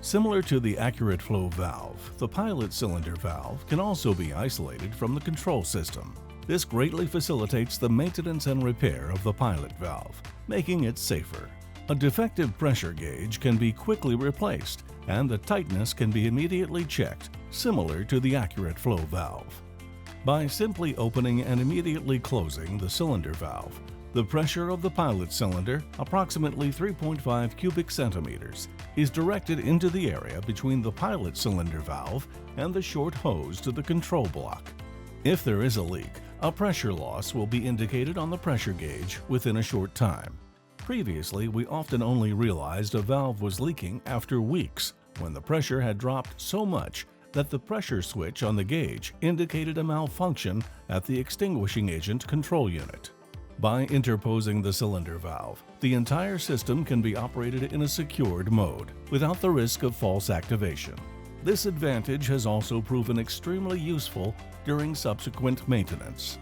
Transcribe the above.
Similar to the AccurateFlow valve, the pilot cylinder valve can also be isolated from the control system. This greatly facilitates the maintenance and repair of the pilot valve, making it safer. A defective pressure gauge can be quickly replaced, and the tightness can be immediately checked, similar to the AccurateFlow valve. By simply opening and immediately closing the cylinder valve, the pressure of the pilot cylinder, approximately 3.5 cubic centimeters, is directed into the area between the pilot cylinder valve and the short hose to the control block. If there is a leak, a pressure loss will be indicated on the pressure gauge within a short time. Previously, we often only realized a valve was leaking after weeks, when the pressure had dropped so much that the pressure switch on the gauge indicated a malfunction at the extinguishing agent control unit. By interposing the cylinder valve, the entire system can be operated in a secured mode, without the risk of false activation. This advantage has also proven extremely useful during subsequent maintenance.